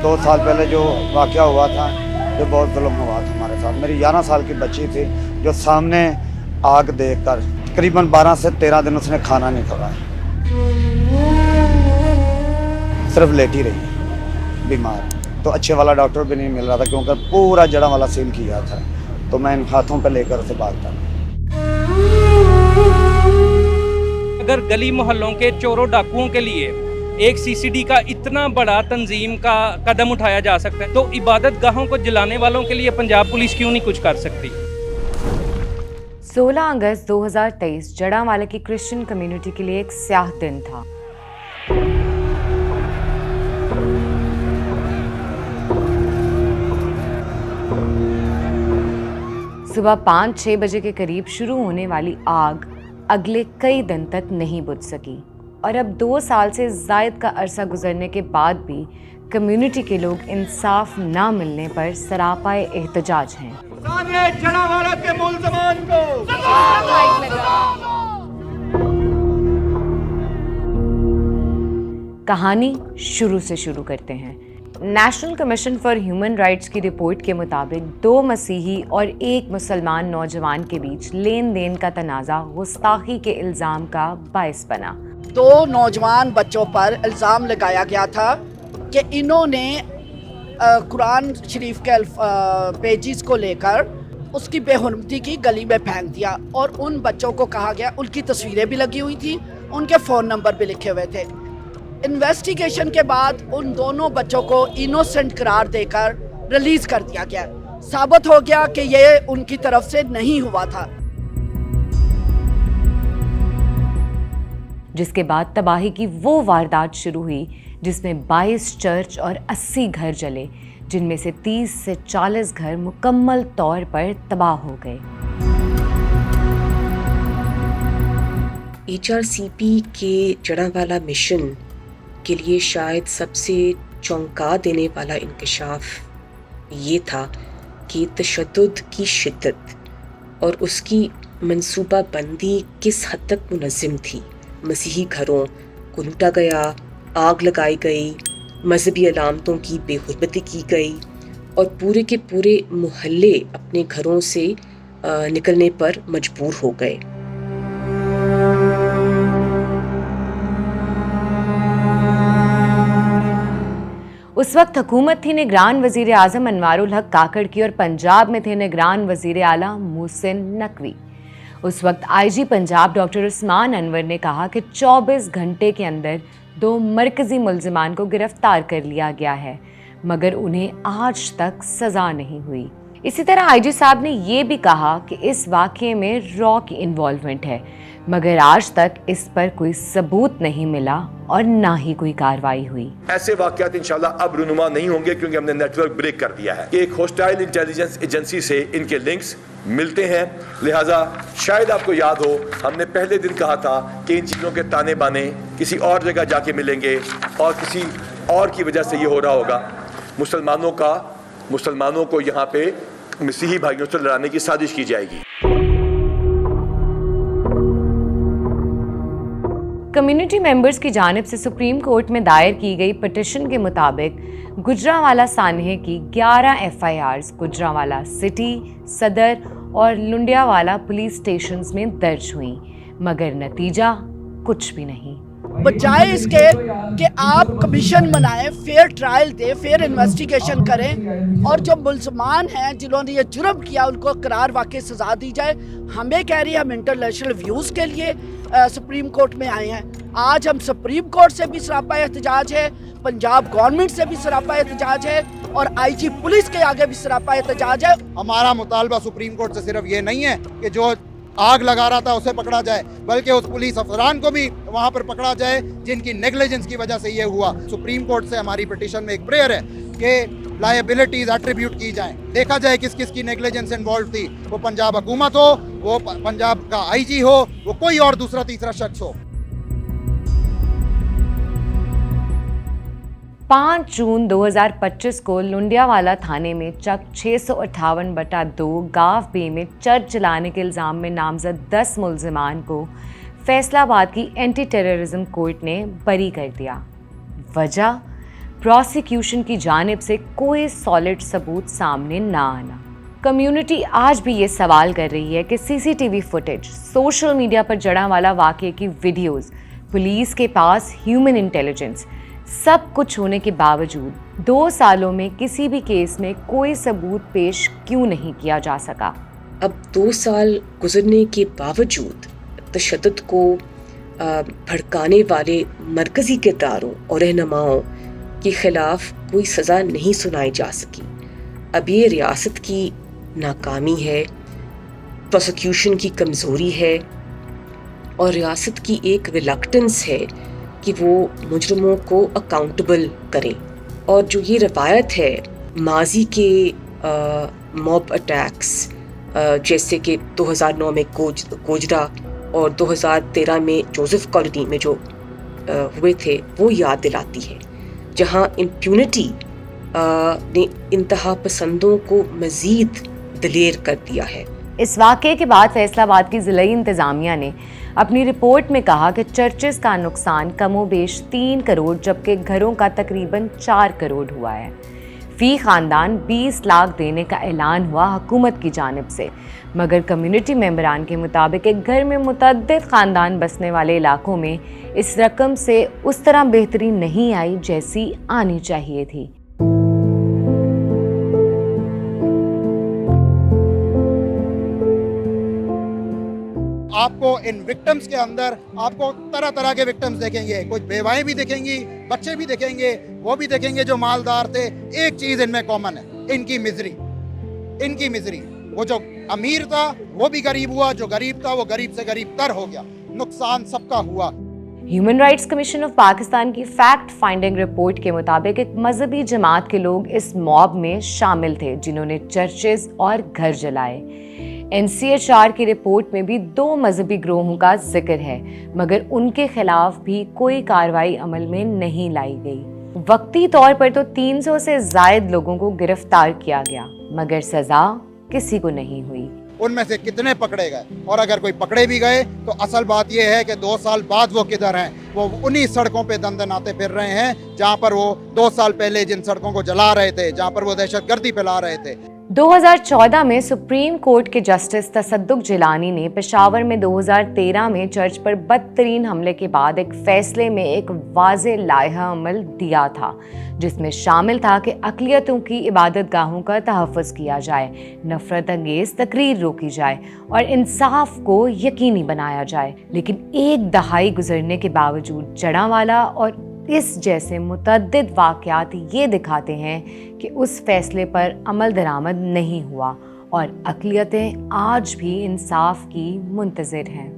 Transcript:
2 साल पहले जो वाक़या हुआ था, जो बहुत जुल्म हुआ था हमारे साथ। मेरी 11 साल की बच्ची थी जो सामने आग देखकर करीबन 12 से 13 दिन उसने खाना नहीं खाया, सिर्फ लेटी रही बीमार। तो अच्छे वाला डॉक्टर भी नहीं मिल रहा था क्योंकि पूरा जड़ा वाला सील किया था। तो मैं इन हाथों पे लेकर उसे भागता। अगर गली मोहल्लों के चोरों डाकुओं के लिए एक सीसीडी का इतना बड़ा तंजीम का कदम उठाया जा सकता है, तो इबादत गाहों को जलाने वालों के लिए पंजाब पुलिस क्यों नहीं कुछ कर सकती? 16 अगस्त 2023 जड़ांवाला की क्रिश्चियन कम्युनिटी के लिए एक स्याह दिन था। सुबह 5-6 बजे के करीब शुरू होने वाली आग अगले कई दिन तक नहीं बुझ सकी और अब 2 साल से ज़ायद का अरसा गुजरने के बाद भी कम्युनिटी के लोग इंसाफ ना मिलने पर सरापाए एहतजाज हैं। जड़ांवाला के मुल्ज़िमान को कहानी शुरू से शुरू करते हैं। National commission for human rights की रिपोर्ट के मुताबिक 2 मसीही और 1 मुसलमान नौजवान के बीच लेन देन का तनाज़ा गुस्ताखी के इल्ज़ाम का बायस बना। 2 नौजवान बच्चों पर इल्ज़ाम लगाया गया था कि इन्होंने कुरान शरीफ के पेजेस को लेकर उसकी बेहुरमती की गली में फेंक दिया और उन बच्चों को कहा गया, उनकी तस्वीरें भी लगी हुई थी, उनके फ़ोन नंबर भी लिखे हुए थे। इन्वेस्टिगेशन के बाद उन दोनों बच्चों को इनोसेंट करार देकर रिलीज कर दिया गया। साबित हो गया कि ये उनकी तरफ से नहीं हुआ था। जिसके बाद तबाही की वो वारदात शुरू हुई जिसमें 22 चर्च और 80 घर जले, जिनमें से 30 से 40 घर मुकम्मल तौर पर तबाह हो गए। HRCP के जड़ांवाला मिशन के लिए शायद सबसे चौंका देने वाला इंकशाफ ये था कि तशद्दुद की शिद्दत और उसकी मंसूबाबंदी किस हद तक मुनज़्ज़म थी। मसीही घरों को लूटा गया, आग लगाई गई, मजहबी अलामतों की बेहुरमती की गई और पूरे के पूरे मोहल्ले अपने घरों से निकलने पर मजबूर हो गए। उस वक्त हुकूमत थी निगरान वजीर आज़म अनवारुल हक काकड़ की और पंजाब में थे निगरान वजीर आला मोहसिन नकवी। उस वक्त IG पंजाब डॉक्टर उस्मान अनवर ने कहा कि 24 घंटे के अंदर 2 मरकजी मुल्जिमान को गिरफ्तार कर लिया गया है, मगर उन्हें आज तक सज़ा नहीं हुई। इसी तरह IG साहब ने ये भी कहा कि इस वाक़ये में रॉ की इन्वॉल्वमेंट है, मगर आज तक इस पर कोई सबूत नहीं मिला और ना ही कोई कार्रवाई हुई। ऐसे वाक़यात इंशाल्लाह अब रुनुमा नहीं होंगे क्योंकि हमने नेटवर्क ब्रेक कर दिया है कि एक होस्टाइल इंटेलिजेंस एजेंसी से इनके लिंक्स मिलते हैं। लिहाजा शायद आपको याद हो, हमने पहले दिन कहा था कि इन चीज़ों के ताने बाने किसी और जगह जाके मिलेंगे और किसी और की वजह से ये हो रहा होगा। मुसलमानों को यहाँ पे मसीही भाइयों से लड़ाने की साजिश की जाएगी। कम्युनिटी मेंबर्स की जानिब से सुप्रीम कोर्ट में दायर की गई पिटिशन के मुताबिक गुजरांवाला सान्हे की 11 FIRs गुजरांवाला सिटी, सदर और लुंडियावाला पुलिस स्टेशंस में दर्ज हुई, मगर नतीजा कुछ भी नहीं। बजाय इसके कि आप कमीशन बनाएं, फेयर ट्रायल दे, फेयर इन्वेस्टिगेशन करें और जो मुल्ज़िमान हैं जिन्होंने ये जुर्म किया उनको करार वाकई सज़ा दी जाए। हमें कह रही है हम इंटरनेशनल व्यूज़ के लिए सुप्रीम कोर्ट में आए हैं। आज हम सुप्रीम कोर्ट से भी सरापा एहतजाज है, पंजाब गवर्नमेंट से भी सरापा एहतजाज है और IG पुलिस के आगे भी सरापा एहतजाज है। हमारा मुतालबा सुप्रीम कोर्ट से सिर्फ ये नहीं है कि जो आग लगा रहा था उसे पकड़ा जाए, बल्कि उस पुलिस अफसरान को भी वहाँ पर पकड़ा जाए जिनकी नेग्लिजेंस की वजह से ये हुआ। सुप्रीम कोर्ट से हमारी पिटीशन में एक प्रेयर है कि लायबिलिटीज एट्रीब्यूट की जाए, देखा जाए किस किस की नेग्लिजेंस इन्वॉल्व थी। वो पंजाब हुकूमत हो, वो पंजाब का IG हो, वो कोई और दूसरा तीसरा शख्स हो। 5 जून 2025 को लुंडियावाला थाने में चक 658/2 गाव बे में चर्च जलाने के इल्ज़ाम में नामजद 10 मुल्जिमान को फैसलाबाद की एंटी टेररिज्म कोर्ट ने बरी कर दिया। वजह प्रोसिक्यूशन की जानिब से कोई सॉलिड सबूत सामने ना आना। कम्युनिटी आज भी ये सवाल कर रही है कि सीसीटीवी फुटेज, सोशल मीडिया पर जड़ांवाला वाक़े की वीडियोस, पुलिस के पास ह्यूमन इंटेलिजेंस, सब कुछ होने के बावजूद 2 सालों में किसी भी केस में कोई सबूत पेश क्यों नहीं किया जा सका। अब 2 साल गुजरने के बावजूद तशद्दुद को भड़काने वाले मरकज़ी किरदारों और रहनुमाओं के ख़िलाफ़ कोई सज़ा नहीं सुनाई जा सकी। अब ये रियासत की नाकामी है, प्रोसिक्यूशन की कमज़ोरी है और रियासत की एक रिलक्टेंस है कि वो मुजरमों को अकाउंटेबल करें। और जो ये रवायत है माजी के मॉब अटैक्स, जैसे कि 2009 में गोजरा और 2013 में जोसेफ कॉलोनी में जो हुए थे, वो याद दिलाती है, जहां इम्प्यूनिटी ने इंतहा पसंदों को मज़ीद दलेर कर दिया है। इस वाक़े के बाद फैसलाबाद की ज़िला इंतज़ामिया ने अपनी रिपोर्ट में कहा कि चर्चेस का नुकसान कमोबेश 3 करोड़ जबकि घरों का तकरीबन 4 करोड़ हुआ है। फ़ी ख़ानदान 20 लाख देने का ऐलान हुआ हुकूमत की जानिब से, मगर कम्युनिटी मेंबरान के मुताबिक एक घर में मुतअद्दिद ख़ानदान बसने वाले इलाकों में इस रकम से उस तरह बेहतरी नहीं आई जैसी आनी चाहिए थी। आपको इन विक्टिम्स के अंदर आपको तरह तरह के विक्टिम्स देखेंगे, कुछ बेवाएं भी दिखेंगी, बच्चे भी दिखेंगे, वो भी देखेंगे जो मालदार थे। एक चीज इनमें कॉमन है, इनकी मिजरी। वो जो अमीर था वो भी गरीब हुआ, जो गरीब था वो गरीब से गरीब तर हो गया। नुकसान सबका हुआ। Human rights commission of Pakistan की फैक्ट फाइंडिंग रिपोर्ट के मुताबिक एक मजहबी जमात के लोग इस मॉब में शामिल थे जिन्होंने चर्चेज और घर जलाए। NCHR की रिपोर्ट में भी 2 मजहबी ग्रोहों का जिक्र है, मगर उनके खिलाफ भी कोई कार्रवाई अमल में नहीं लाई गई। वक्ती तौर पर तो 300 से ज़ायद लोगों को गिरफ्तार किया गया, मगर सजा किसी को नहीं हुई। उनमें से कितने पकड़े गए, और अगर कोई पकड़े भी गए तो असल बात यह है कि 2 साल बाद वो किधर हैं। वो उन्हीं सड़कों पे दंदनाते फिर रहे हैं जहां पर वो 2 साल पहले जिन सड़कों को जला रहे थे, जहां पर वो दहशतगर्दी फैला रहे थे। 2014 में सुप्रीम कोर्ट के जस्टिस तसद्दुक जिलानी ने पेशावर में 2013 में चर्च पर बदतरीन हमले के बाद एक फैसले में एक वाज़े लाइहा अमल दिया था, जिसमें शामिल था कि अक़लियतों की इबादत गाहों का तहफ़्फ़ुज़ किया जाए, नफ़रत अंगेज़ तकरीर रोकी जाए और इंसाफ को यकीनी बनाया जाए। लेकिन 1 दहाई गुजरने के बावजूद जड़ांवाला और इस जैसे मुतअद्दिद वाक़यात ये दिखाते हैं कि उस फैसले पर अमल दरामद नहीं हुआ और अक़लियतें आज भी इंसाफ की मुंतज़िर हैं।